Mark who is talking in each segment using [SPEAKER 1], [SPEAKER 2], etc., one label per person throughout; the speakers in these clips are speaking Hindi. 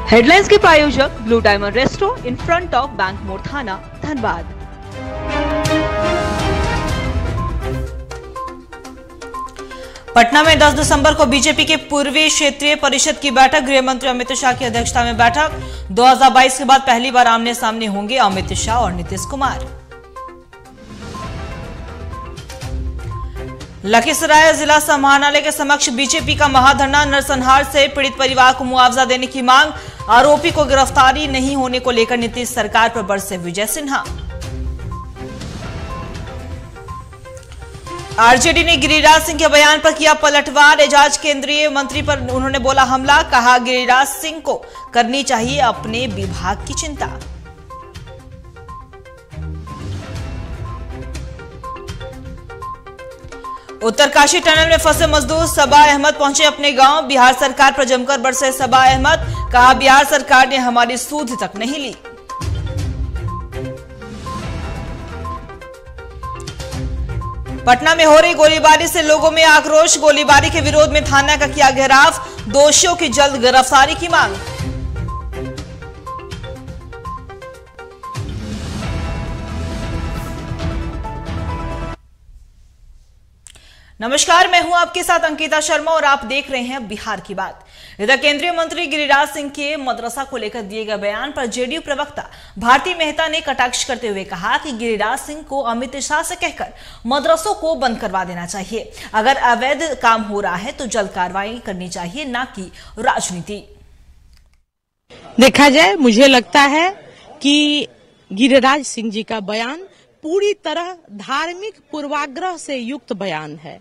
[SPEAKER 1] हेडलाइंस के प्रायोजक blue diamond resto in front of bank मोड़ थाना, धनबाद।
[SPEAKER 2] पटना में 10 दिसंबर को बीजेपी के पूर्वी क्षेत्रीय परिषद की बैठक, गृह मंत्री अमित शाह की अध्यक्षता में बैठक। 2022 के बाद पहली बार आमने सामने होंगे अमित शाह और नीतीश कुमार। लखीसराय जिला समाहरणालय के समक्ष बीजेपी का महाधरना, नरसंहार से पीड़ित परिवार को मुआवजा देने की मांग। आरोपी को गिरफ्तारी नहीं होने को लेकर नीतीश सरकार पर बरसे विजय सिन्हा। आरजेडी ने गिरिराज सिंह के बयान पर किया पलटवार, एजाज केंद्रीय मंत्री पर उन्होंने बोला हमला, कहा गिरिराज सिंह को करनी चाहिए अपने विभाग की चिंता। उत्तरकाशी टनल में फंसे मजदूर सबा अहमद पहुंचे अपने गांव, बिहार सरकार पर जमकर बरसे सबा अहमद, कहा बिहार सरकार ने हमारी सूद तक नहीं ली। पटना में हो रही गोलीबारी से लोगों में आक्रोश, गोलीबारी के विरोध में थाना का किया घेराव, दोषियों की जल्द गिरफ्तारी की मांग। नमस्कार, मैं हूं आपके साथ अंकिता शर्मा और आप देख रहे हैं बिहार की बात। इधर केंद्रीय मंत्री गिरिराज सिंह के मदरसा को लेकर दिए गए बयान पर जेडीयू प्रवक्ता भारती मेहता ने कटाक्ष करते हुए कहा कि गिरिराज सिंह को अमित शाह से कहकर मदरसों को बंद करवा देना चाहिए। अगर अवैध काम हो रहा है तो जल्द कार्रवाई करनी चाहिए, ना कि राजनीति।
[SPEAKER 3] देखा जाए, मुझे लगता है कि गिरिराज सिंह जी का बयान पूरी तरह धार्मिक पूर्वाग्रह से युक्त बयान है।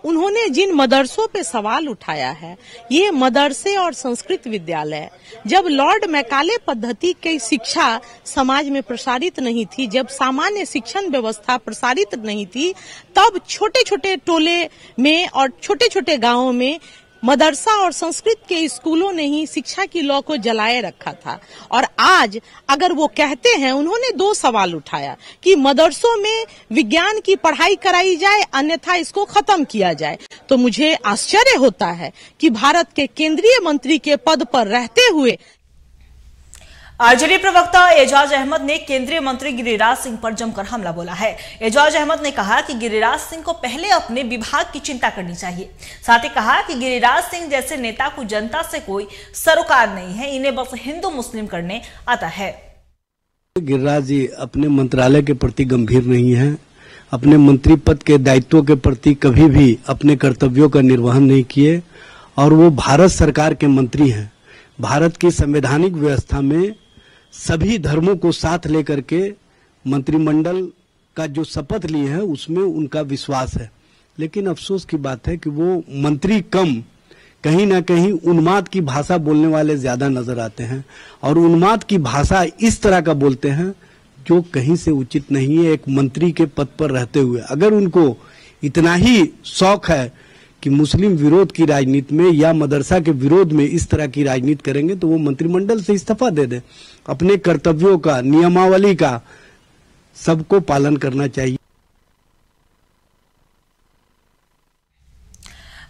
[SPEAKER 3] उन्होंने जिन मदरसों पे सवाल उठाया है, ये मदरसे और संस्कृत विद्यालय, जब लॉर्ड मैकाले पद्धति की शिक्षा समाज में प्रसारित नहीं थी, जब सामान्य शिक्षण व्यवस्था प्रसारित नहीं थी, तब छोटे छोटे टोले में और छोटे छोटे गांवों में मदरसा और संस्कृत के स्कूलों ने ही शिक्षा की लौ को जलाए रखा था। और आज अगर वो कहते हैं, उन्होंने 2 सवाल उठाया कि मदरसों में विज्ञान की पढ़ाई कराई जाए, अन्यथा इसको खत्म किया जाए, तो मुझे आश्चर्य होता है कि भारत के केंद्रीय मंत्री के पद पर रहते हुए
[SPEAKER 2] आरजेडी प्रवक्ता एजाज अहमद ने केंद्रीय मंत्री गिरिराज सिंह पर जमकर हमला बोला है। एजाज अहमद ने कहा कि गिरिराज सिंह को पहले अपने विभाग की चिंता करनी चाहिए। साथ ही कहा कि गिरिराज सिंह जैसे नेता को जनता से कोई सरोकार नहीं है, इन्हें बस हिंदू मुस्लिम करने आता है।
[SPEAKER 4] गिरिराज जी अपने मंत्रालय के प्रति गंभीर नहीं है, अपने मंत्री पद के दायित्वों के प्रति कभी भी अपने कर्तव्यों का निर्वहन नहीं किए, और वो भारत सरकार के मंत्री हैं। भारत की संवैधानिक व्यवस्था में सभी धर्मों को साथ लेकर के मंत्रिमंडल का जो शपथ लिए हैं उसमें उनका विश्वास है। लेकिन अफसोस की बात है कि वो मंत्री कम, कहीं ना कहीं उन्माद की भाषा बोलने वाले ज्यादा नजर आते हैं, और उन्माद की भाषा इस तरह का बोलते हैं जो कहीं से उचित नहीं है एक मंत्री के पद पर रहते हुए। अगर उनको इतना ही शौक है कि मुस्लिम विरोध की राजनीति में या मदरसा के विरोध में इस तरह की राजनीति करेंगे, तो वो मंत्रिमंडल से इस्तीफा दे दें। अपने कर्तव्यों का, नियमावली का सबको पालन करना चाहिए।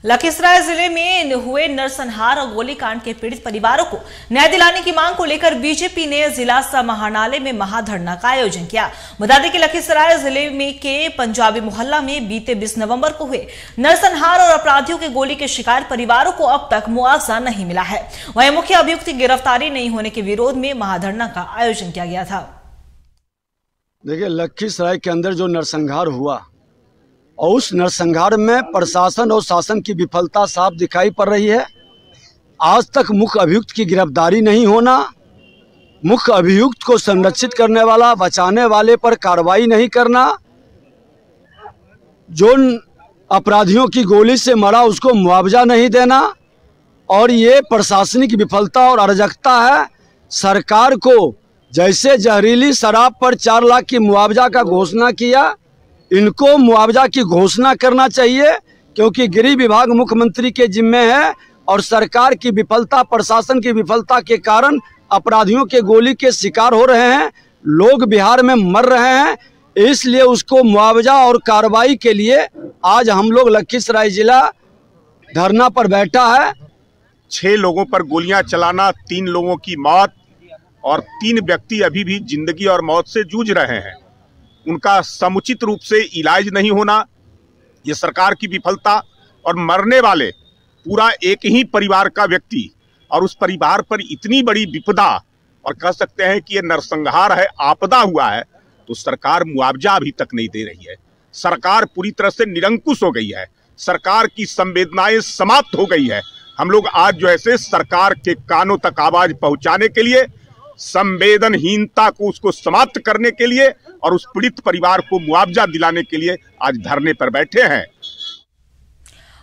[SPEAKER 2] लखीसराय जिले में हुए नरसंहार और गोलीकांड के पीड़ित परिवारों को न्याय दिलाने की मांग को लेकर बीजेपी ने जिला समाहरणालय में महाधरना का आयोजन किया। बता दें कि लखीसराय जिले में के पंजाबी मोहल्ला में बीते 20 नवंबर को हुए नरसंहार और अपराधियों के गोली के शिकार परिवारों को अब तक मुआवजा नहीं मिला है। वहीं मुख्य अभियुक्त की गिरफ्तारी नहीं होने के विरोध में महाधरना का आयोजन किया गया था।
[SPEAKER 5] देखिए, लखीसराय के अंदर जो नरसंहार हुआ और उस नरसंहार में प्रशासन और शासन की विफलता साफ दिखाई पड़ रही है। आज तक मुख्य अभियुक्त की गिरफ्तारी नहीं होना, मुख्य अभियुक्त को संरक्षित करने वाला, बचाने वाले पर कार्रवाई नहीं करना, जो अपराधियों की गोली से मरा उसको मुआवजा नहीं देना, और ये प्रशासनिक विफलता और अराजकता है। सरकार को जैसे जहरीली शराब पर 4 लाख की मुआवजा का घोषणा किया, इनको मुआवजा की घोषणा करना चाहिए, क्योंकि गृह विभाग मुख्यमंत्री के जिम्मे है और सरकार की विफलता, प्रशासन की विफलता के कारण अपराधियों के गोली के शिकार हो रहे हैं, लोग बिहार में मर रहे हैं। इसलिए उसको मुआवजा और कार्रवाई के लिए आज हम लोग लखीसराय जिला धरना पर बैठा है।
[SPEAKER 6] 6 लोगों पर गोलियां चलाना, 3 लोगों की मौत और 3 व्यक्ति अभी भी जिंदगी और मौत से जूझ रहे हैं। उनका समुचित रूप से इलाज नहीं होना, ये सरकार की विफलता, और मरने वाले पूरा एक ही परिवार का व्यक्ति और उस परिवार पर इतनी बड़ी विपदा, और कह सकते हैं कि ये नरसंहार है, आपदा हुआ है, तो सरकार मुआवजा अभी तक नहीं दे रही है। सरकार पूरी तरह से निरंकुश हो गई है, सरकार की संवेदनाएं समाप्त हो गई है। हम लोग आज जो है सरकार के कानों तक आवाज पहुंचाने के लिए, संवेदनहीनता को उसको समाप्त करने के लिए और उस पीड़ित परिवार को मुआवजा दिलाने के लिए आज धरने पर बैठे हैं।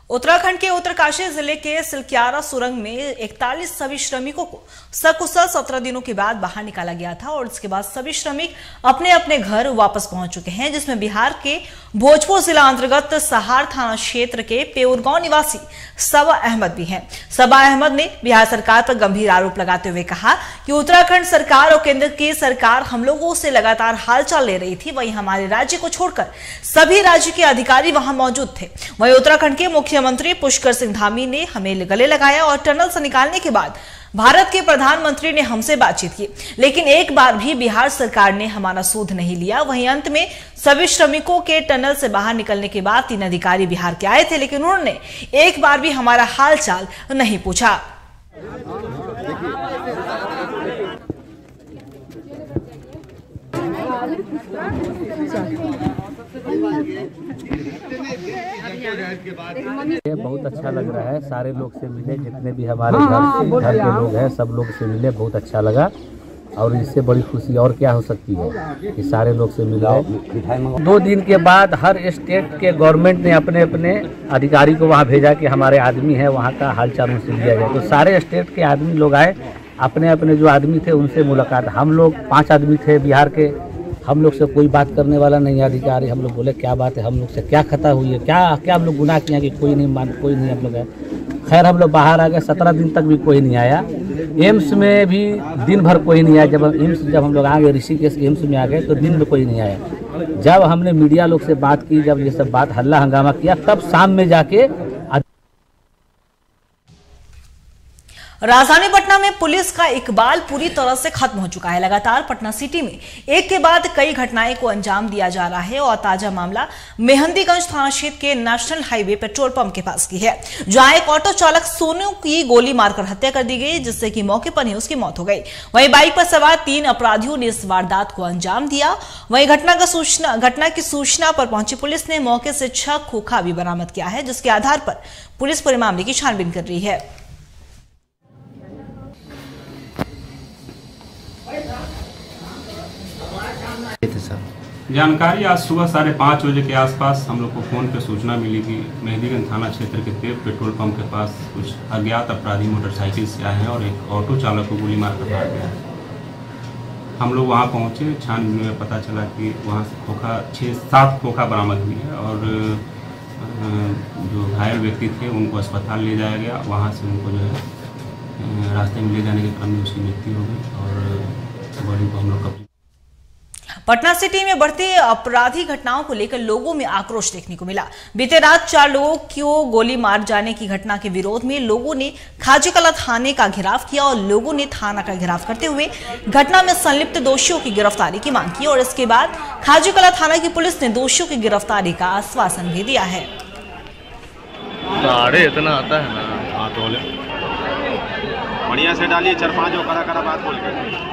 [SPEAKER 2] उत्तराखंड के उत्तरकाशी जिले के सिलक्यारा सुरंग में 41 सभी श्रमिकों को सकुशल 17 दिनों के बाद बाहर निकाला गया था और इसके बाद सभी श्रमिक अपने अपने घर वापस पहुंच चुके हैं, जिसमें बिहार के भोजपुर जिला अंतर्गत सहार थाना क्षेत्र के पेउरगांव निवासी सबा अहमद भी हैं। सबा अहमद ने बिहार सरकार पर गंभीर आरोप लगाते हुए कहा कि उत्तराखंड सरकार और केंद्र की सरकार हम लोगों से लगातार हालचाल ले रही थी, वहीं हमारे राज्य को छोड़कर सभी राज्य के अधिकारी वहां मौजूद थे। वहीं उत्तराखंड के मुख्यमंत्री पुष्कर सिंह धामी ने हमें गले लगाया और टनल से निकालने के बाद भारत के प्रधानमंत्री ने हमसे बातचीत की, लेकिन एक बार भी बिहार सरकार ने हमारा सूद नहीं लिया। वहीं अंत में सभी श्रमिकों के टनल से बाहर निकलने के बाद 3 अधिकारी बिहार के आए थे, लेकिन उन्होंने एक बार भी हमारा हालचाल नहीं पूछा।
[SPEAKER 7] ये बहुत अच्छा लग रहा है, सारे लोग से मिले, जितने भी हमारे घर के लोग हैं सब लोग से मिले, बहुत अच्छा लगा। और इससे बड़ी खुशी और क्या हो सकती है कि सारे लोग से मिले। 2 दिन के बाद हर स्टेट के गवर्नमेंट ने अपने अपने अधिकारी को वहाँ भेजा कि हमारे आदमी है, वहाँ का हालचाल उनसे लिया जाए। तो सारे स्टेट के आदमी लोग आए, अपने अपने जो आदमी थे उनसे मुलाकात। हम लोग 5 आदमी थे बिहार के, हम लोग से कोई बात करने वाला नहीं अधिकारी। हम लोग बोले क्या बात है, हम लोग से क्या खता हुई है, क्या हम लोग गुनाह किया कि कोई नहीं हम लोग है। खैर हम लोग बाहर आ गए, 17 दिन तक भी कोई नहीं आया। एम्स में भी दिन भर कोई नहीं आया। जब हम लोग आ गए ऋषिकेश एम्स में आ गए तो दिन में कोई नहीं आया। जब हमने मीडिया लोग से बात की, जब ये सब बात हल्ला हंगामा किया, तब शाम में जाके
[SPEAKER 2] राजधानी पटना में पुलिस का इकबाल पूरी तरह से खत्म हो चुका है। लगातार पटना सिटी में एक के बाद कई घटनाएं को अंजाम दिया जा रहा है और ताजा मामला मेहंदीगंज थाना क्षेत्र के नेशनल हाईवे पेट्रोल पंप के पास की है, जहां एक ऑटो चालक सोनू की गोली मारकर हत्या कर दी गई, जिससे कि मौके पर ही उसकी मौत हो गई। वहीं बाइक पर सवार 3 अपराधियों ने इस वारदात को अंजाम दिया। वहीं घटना की सूचना पर पहुंची पुलिस ने मौके से 6 खोखा भी बरामद किया है, जिसके आधार पर पुलिस पूरे मामले की छानबीन कर रही है।
[SPEAKER 8] जानकारी आज सुबह 5:30 बजे के आसपास हम लोग को फ़ोन पे सूचना मिली कि मेहंदीगंज थाना क्षेत्र के तेल पेट्रोल पंप के पास कुछ अज्ञात अपराधी मोटरसाइकिल से आए हैं और एक ऑटो चालक को गोली मारकर भाग गया। हम लोग वहां पहुंचे, छानबीन में पता चला कि वहां से 6-7 खोखा बरामद हुई है और जो घायल व्यक्ति थे उनको अस्पताल ले जाया गया। वहाँ से उनको जो है रास्ते में ले जाने के क्रम में उसकी मृत्यु हो गई और बॉडी को हम लोग
[SPEAKER 2] पटना सिटी में बढ़ती अपराधी घटनाओं को लेकर लोगों में आक्रोश देखने को मिला। बीते रात 4 लोगों को गोली मार जाने की घटना के विरोध में लोगों ने खाजीकला थाने का घेराव किया और लोगों ने थाना का घेराव करते हुए घटना में संलिप्त दोषियों की गिरफ्तारी की मांग की और इसके बाद खाजीकला थाना की पुलिस ने दोषियों की गिरफ्तारी का आश्वासन भी दिया है।
[SPEAKER 9] इतना आता है ना, बढ़िया से डालिए 4-5 करा बात बोल के।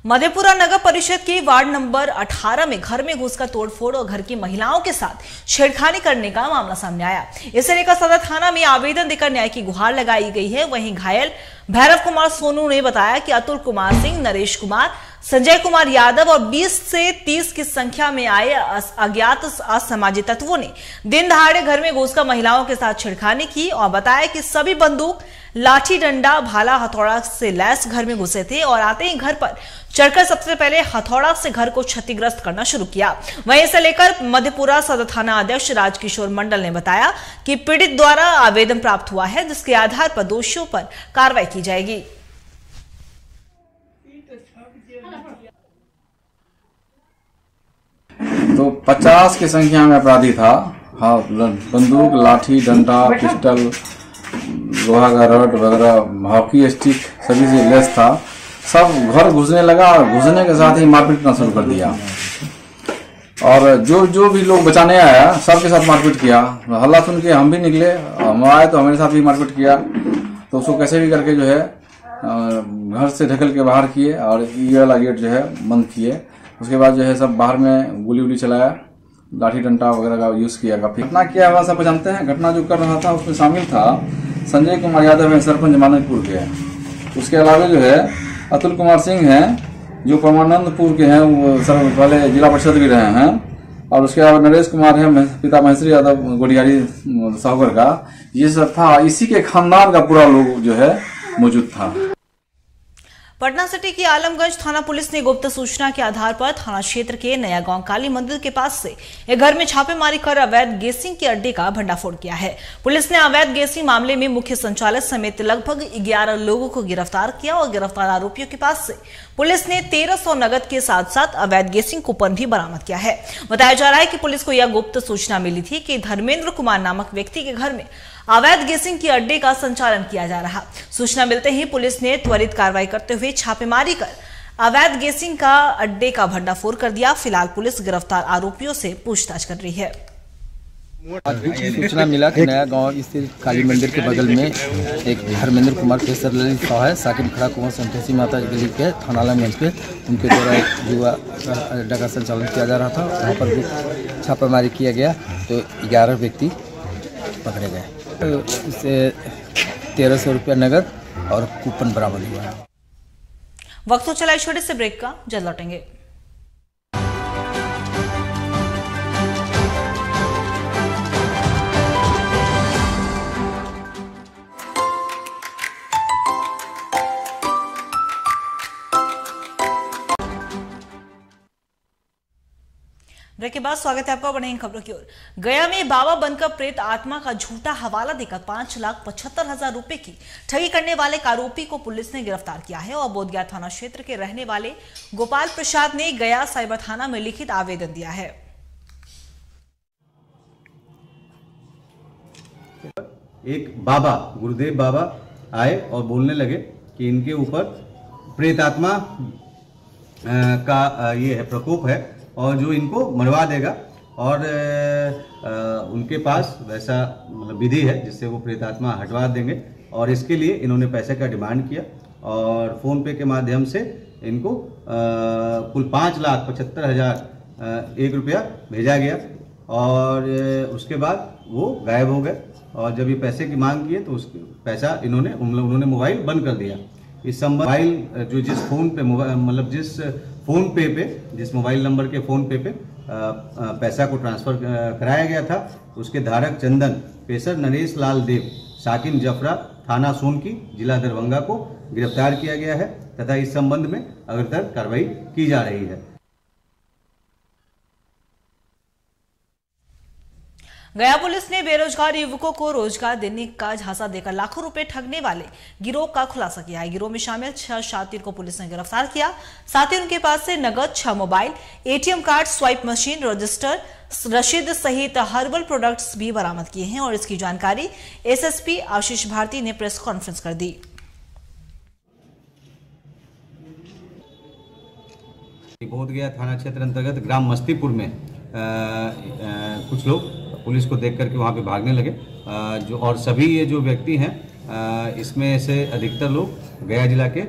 [SPEAKER 2] मधेपुरा नगर परिषद के वार्ड नंबर 18 में घर में घुसकर तोड़फोड़ और घर की महिलाओं के साथ छेड़खानी करने का मामला सामने आया। इसे लेकर सदर थाना में आवेदन देकर न्याय की गुहार लगाई गई है। वहीं घायल भैरव कुमार सोनू ने बताया कि अतुल कुमार सिंह, नरेश कुमार, संजय कुमार यादव और 20 से 30 की संख्या में आए अज्ञात असामाजिक तत्वों ने दिन दहाड़े घर में घुसकर महिलाओं के साथ छेड़खानी की और बताया कि सभी बंदूक, लाठी, डंडा, भाला, हथौड़ा से लैस घर में घुसे थे और आते ही घर पर चढ़कर सबसे पहले हथौड़ा से घर को क्षतिग्रस्त करना शुरू किया। वहीं इसे लेकर मधेपुरा सदर थाना अध्यक्ष राजकिशोर मंडल ने बताया कि पीड़ित द्वारा आवेदन प्राप्त हुआ है, जिसके आधार पर दोषियों पर कार्रवाई की जाएगी।
[SPEAKER 10] तो 50 की संख्या में अपराधी था। हाँ, बंदूक, लाठी, डंडा, पिस्टल, लोहा का रड वगैरह, हॉकी स्टिक सभी से लेस था। सब घर घुसने लगा और घुसने के साथ ही मारपीट करना शुरू कर दिया। और जो भी लोग बचाने आया सबके साथ मारपीट किया। हल्ला सुन के हम भी निकले, हम आए तो हमारे साथ भी मारपीट किया। तो उसको कैसे भी करके जो है घर से ढकल के बाहर किए और ये वाला गेट जो है बंद किए। उसके बाद जो है सब बाहर में गोली वोली चलाया, लाठी डंडा वगैरह का यूज किया। काफी घटना किया हुआ सब जानते हैं। घटना जो कर रहा था उसमें शामिल था संजय कुमार यादव है, सरपंच मानकपुर के। उसके अलावा जो है अतुल कुमार सिंह हैं जो परमानंदपुर के हैं, वो सर पहले जिला परिषद भी रहे हैं। और उसके अलावा नरेश कुमार है, पिता महेश्वरी यादव गोडियारी साहूगर का। ये सब था, इसी के खानदान का पूरा लोग जो है मौजूद था।
[SPEAKER 2] पटना सिटी की आलमगंज थाना पुलिस ने गुप्त सूचना के आधार पर थाना क्षेत्र के नया गांव काली मंदिर के पास से एक घर में छापेमारी कर अवैध गैसिंग के अड्डे का भंडाफोड़ किया है। पुलिस ने अवैध गैसिंग मामले में मुख्य संचालक समेत लगभग 11 लोगों को गिरफ्तार किया और गिरफ्तार आरोपियों के पास से पुलिस ने 1300 नगद के साथ साथ अवैध गैसिंग कूपन भी बरामद किया है। बताया जा रहा है कि पुलिस को यह गुप्त सूचना मिली थी कि धर्मेंद्र कुमार नामक व्यक्ति के घर में अवैध गैसिंग के अड्डे का संचालन किया जा रहा। सूचना मिलते ही पुलिस ने त्वरित कार्रवाई करते हुए छापेमारी कर अवैध गैसिंग का अड्डे का भंडाफोड़ कर दिया। फिलहाल पुलिस गिरफ्तार आरोपियों से पूछताछ कर रही है।
[SPEAKER 11] सूचना मिला कि नया गांव स्थित काली मंदिर के बगल में एक धर्मेंद्र कुमार केसर ललित साह है, साकिन खड़ा कुमार संतोषी माता गली के थाना आलमगंज पे, उनके द्वारा एक युवा अड्डा का संचालन किया जा रहा था। वहाँ पर भी छापामारी किया गया तो 11 व्यक्ति पकड़े गए। इससे 1300 रुपया नगद और कूपन बरामद हुआ।
[SPEAKER 2] वक्त हो चला इस छोटे से ब्रेक का, जल्द लौटेंगे। ब्रेक के बाद स्वागत है आपका बढ़ेंगे खबरों की ओर। गया में बाबा बनकर प्रेत आत्मा का झूठा हवाला देकर 5,75,000 रुपए की ठगी करने वाले एक आरोपी को पुलिस ने गिरफ्तार किया है और बोधगया थाना क्षेत्र के रहने वाले गोपाल प्रसाद ने गया साइबर थाना में लिखित आवेदन दिया है।
[SPEAKER 12] एक बाबा, गुरुदेव बाबा आए और बोलने लगे कि इनके ऊपर प्रेत आत्मा का ये है प्रकोप है और जो इनको मरवा देगा। और उनके पास वैसा मतलब विधि है जिससे वो प्रेतात्मा हटवा देंगे। और इसके लिए इन्होंने पैसे का डिमांड किया और फ़ोन पे के माध्यम से इनको कुल 5,75,001 रुपया भेजा गया। और उसके बाद वो गायब हो गए। और जब ये पैसे की मांग किए तो उसके पैसा उन्होंने मोबाइल बंद कर दिया। इस संबंध मोबाइल जो जिस फ़ोन पे मतलब जिस फ़ोन पे जिस मोबाइल नंबर के फ़ोन पे पैसा को ट्रांसफ़र कराया गया था, उसके धारक चंदन पेशर नरेश लाल देव साकिन जफरा थाना सोनकी जिला दरभंगा को गिरफ्तार किया गया है तथा इस संबंध में अग्रतर कार्रवाई की जा रही है।
[SPEAKER 2] गया पुलिस ने बेरोजगार युवकों को रोजगार देने का झांसा देकर लाखों रुपए ठगने वाले गिरोह का खुलासा किया है। गिरोह में शामिल 6 शातिर को पुलिस ने गिरफ्तार किया। साथ ही उनके पास से नगद, 6 mobile, ATM card, swipe machine, register, रसीद सहित हर्बल प्रोडक्ट्स भी बरामद किए हैं। और इसकी जानकारी एसएसपी आशीष भारती ने प्रेस कॉन्फ्रेंस कर दी।
[SPEAKER 12] बोधगया थाना क्षेत्र अंतर्गत ग्राम मस्तीपुर में कुछ लोग पुलिस को देख करके वहाँ पे भागने लगे। जो और सभी ये जो व्यक्ति हैं इसमें से अधिकतर लोग गया जिला के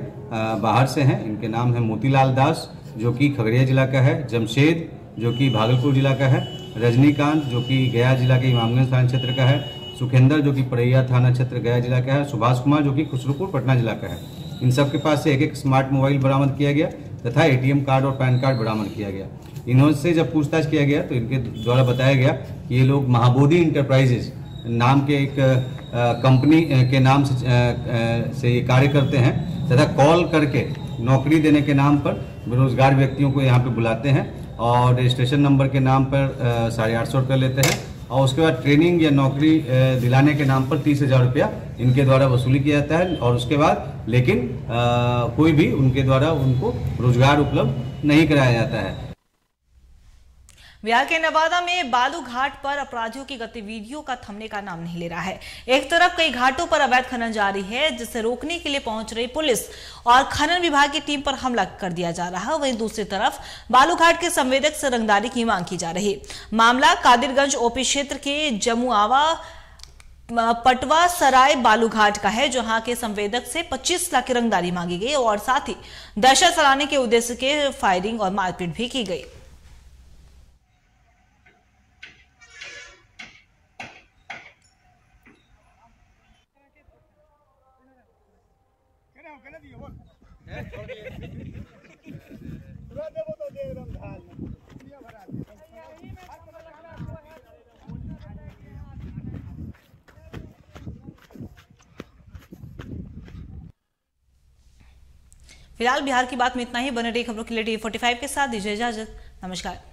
[SPEAKER 12] बाहर से हैं। इनके नाम है मोतीलाल दास जो कि खगड़िया जिला का है, जमशेद जो कि भागलपुर जिला का है, रजनीकांत जो कि गया जिला के इमामगंज थाना क्षेत्र का है, सुखेंद्र जो कि पड़ैया थाना क्षेत्र गया जिला का है, सुभाष कुमार जो कि खुसरूपुर पटना जिला का है। इन सब के पास से एक स्मार्ट मोबाइल बरामद किया गया तथा एटीएम कार्ड और पैन कार्ड बरामद किया गया। इनसे जब पूछताछ किया गया तो इनके द्वारा बताया गया कि ये लोग महाबोधि इंटरप्राइजेज नाम के एक कंपनी के नाम से ये कार्य करते हैं तथा कॉल करके नौकरी देने के नाम पर बेरोजगार व्यक्तियों को यहाँ पे बुलाते हैं और रजिस्ट्रेशन नंबर के नाम पर 850 रुपये लेते हैं और उसके बाद ट्रेनिंग या नौकरी दिलाने के नाम पर 30,000 रुपया इनके द्वारा वसूली किया जाता है। और उसके बाद लेकिन कोई भी उनके द्वारा उनको रोजगार उपलब्ध नहीं कराया जाता है।
[SPEAKER 2] बिहार के नवादा में बालू घाट पर अपराधियों की गतिविधियों का थमने का नाम नहीं ले रहा है। एक तरफ कई घाटों पर अवैध खनन जारी है, जिसे रोकने के लिए पहुंच रही पुलिस और खनन विभाग की टीम पर हमला कर दिया जा रहा है। वहीं दूसरी तरफ बालू घाट के संवेदक से रंगदारी की मांग की जा रही। मामला कादिरगंज ओपी क्षेत्र के जमुआवा पटवा सराय बालूघाट का है, जहां के संवेदक से 25 लाख की रंगदारी मांगी गई और साथ ही दहशत फैलाने के उद्देश्य के फायरिंग और मारपीट भी की गई। फिलहाल बिहार की बात में इतना ही। बने रही खबरों के लिए TV45 के साथ दीजिए इजाजत। नमस्कार।